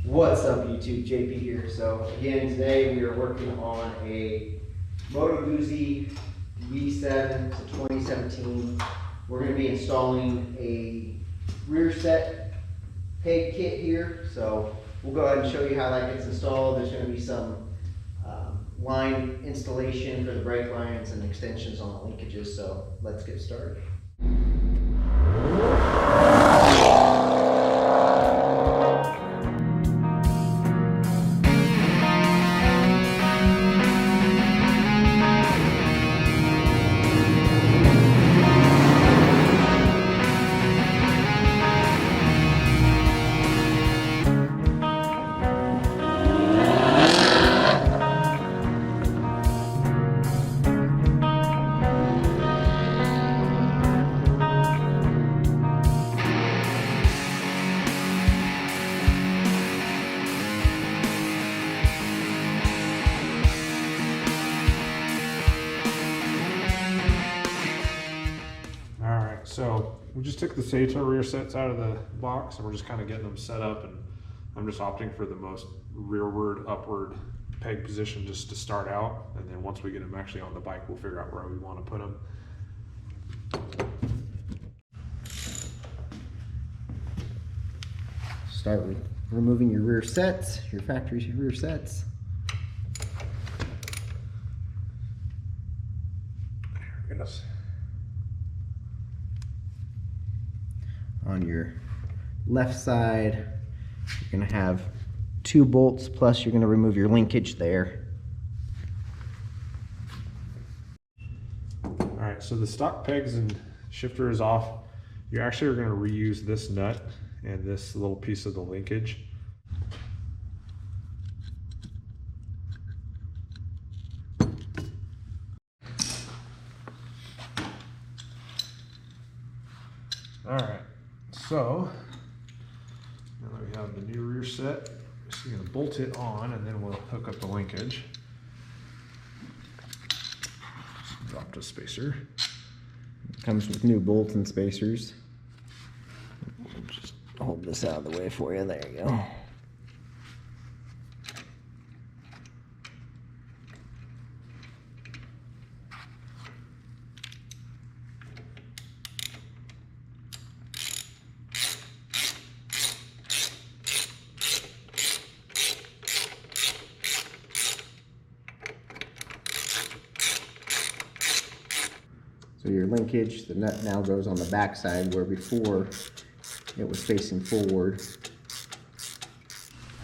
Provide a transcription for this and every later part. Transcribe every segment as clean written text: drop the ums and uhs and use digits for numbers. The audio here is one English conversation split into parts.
What's up YouTube, JP here. So again, today we are working on a Moto Guzzi V7, it's a 2017. We're going to be installing a rear set peg kit here. So we'll go ahead and show you how that gets installed. There's going to be some line installation for the brake lines and extensions on the linkages. So let's get started. So we just took the Sato rear sets out of the box and we're just kind of getting them set up, and I'm just opting for the most rearward upward peg position just to start out, and then once we get them actually on the bike we'll figure out where we want to put them. Start with removing your rear sets, your factory rear sets. There it is. On your left side, you're going to have 2 bolts, plus you're going to remove your linkage there. Alright, so the stock pegs and shifter is off. You actually are going to reuse this nut and this little piece of the linkage. Alright, so now that we have the new rear set, we're going to bolt it on and then we'll hook up the linkage. Drop the spacer. It comes with new bolts and spacers. Just hold this out of the way for you. There you go. So your linkage, the nut now goes on the back side, where before it was facing forward.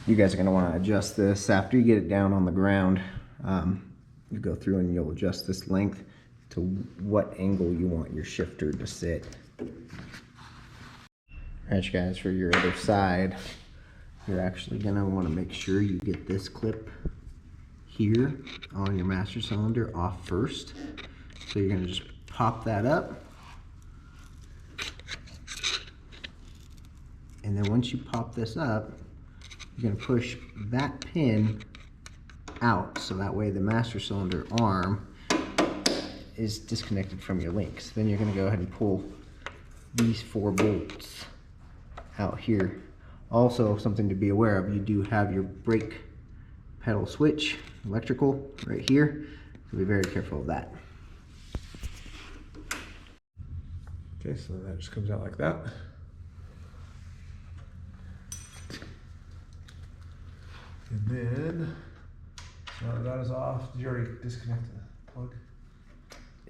You guys are going to want to adjust this after you get it down on the ground. You go through and you'll adjust this length to what angle you want your shifter to sit. Alright you guys, for your other side, you're actually going to want to make sure you get this clip here on your master cylinder off first. So you're going to just pop that up, and then once you pop this up, you're going to push that pin out, so that way the master cylinder arm is disconnected from your links. Then you're going to go ahead and pull these 4 bolts out here. Also, something to be aware of, you do have your brake pedal switch, electrical, right here, so be very careful of that. Okay, so that just comes out like that. And then, now that that is off, did you already disconnect the plug?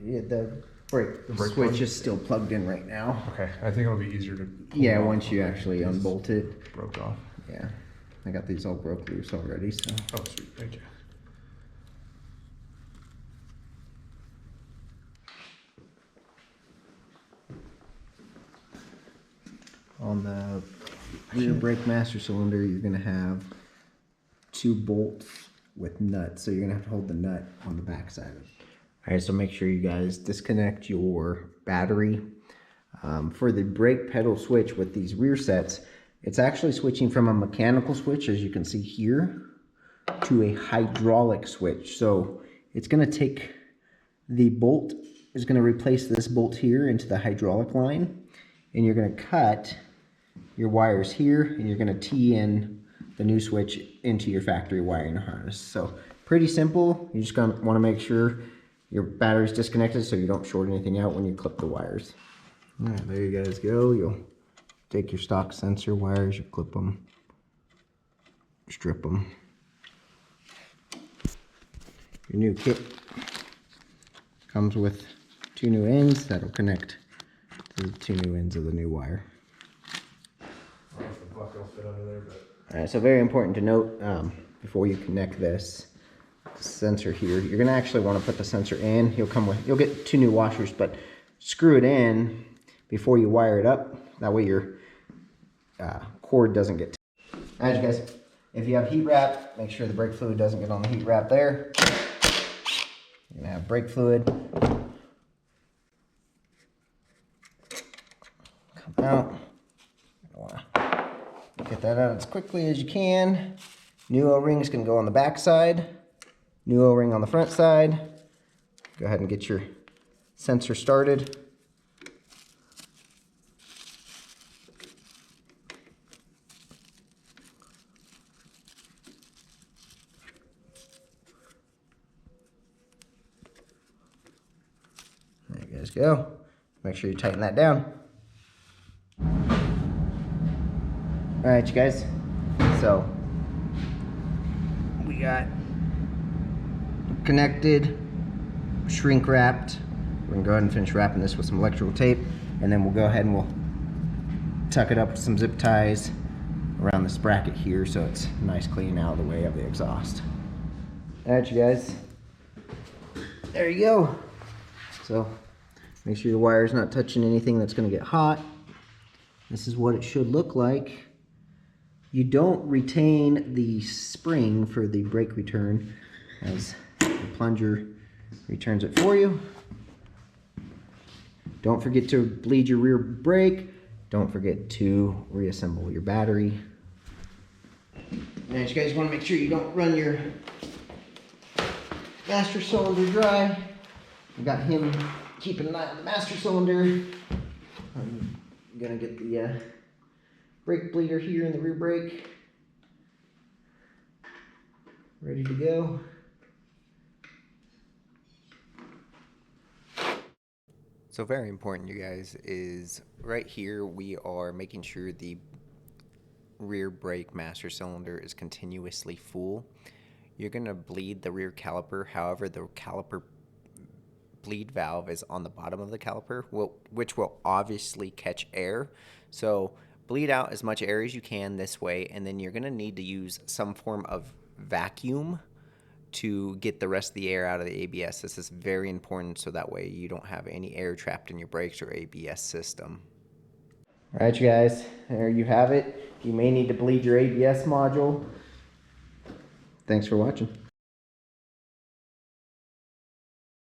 Yeah, the brake switch plug is still plugged in right now. Okay, I think it'll be easier to pull Yeah, it off once you actually unbolt it. Broke off. Yeah, I got these all broke loose already, so. Oh, sweet, thank you. On the rear brake master cylinder, you're going to have 2 bolts with nuts, so you're going to have to hold the nut on the back side of it. Alright, so make sure you guys disconnect your battery. For the brake pedal switch with these rear sets, it's actually switching from a mechanical switch, as you can see here, to a hydraulic switch. So it's going to take the bolt, is going to replace this bolt here into the hydraulic line, and you're going to cut your wires here, and you're going to tee in the new switch into your factory wiring harness. So pretty simple. You just want to make sure your battery's disconnected so you don't short anything out when you clip the wires. All right, there you guys go. You'll take your stock sensor wires, you clip them, strip them. Your new kit comes with 2 new ends that'll connect to the 2 new ends of the new wire. I don't know if the buck will fit under there, but... Alright, so very important to note before you connect this sensor here, you're gonna actually want to put the sensor in. You'll get 2 new washers, but screw it in before you wire it up. That way your cord doesn't get. Alright, you guys, if you have heat wrap, make sure the brake fluid doesn't get on the heat wrap there. You're gonna have brake fluid come out. You wanna get that out as quickly as you can. New O-ring is going to go on the back side. New O-ring on the front side. Go ahead and get your sensor started. There you guys go. Make sure you tighten that down. Alright, you guys, so we got connected, shrink wrapped. We're gonna go ahead and finish wrapping this with some electrical tape, and then we'll go ahead and we'll tuck it up with some zip ties around this bracket here so it's nice clean out of the way of the exhaust. Alright, you guys, there you go. So make sure your wire's not touching anything that's gonna get hot. This is what it should look like. You don't retain the spring for the brake return, as the plunger returns it for you. Don't forget to bleed your rear brake. Don't forget to reassemble your battery. Now you guys want to make sure you don't run your master cylinder dry. We got him keeping an eye on the master cylinder. I'm gonna get the brake bleeder here in the rear brake ready to go. So very important, you guys, is right here we are making sure the rear brake master cylinder is continuously full. You're gonna bleed the rear caliper. However, the caliper bleed valve is on the bottom of the caliper, which will obviously catch air. So bleed out as much air as you can this way, and then you're gonna need to use some form of vacuum to get the rest of the air out of the ABS. This is very important so that way you don't have any air trapped in your brakes or ABS system. All right, you guys, there you have it. You may need to bleed your ABS module. Thanks for watching.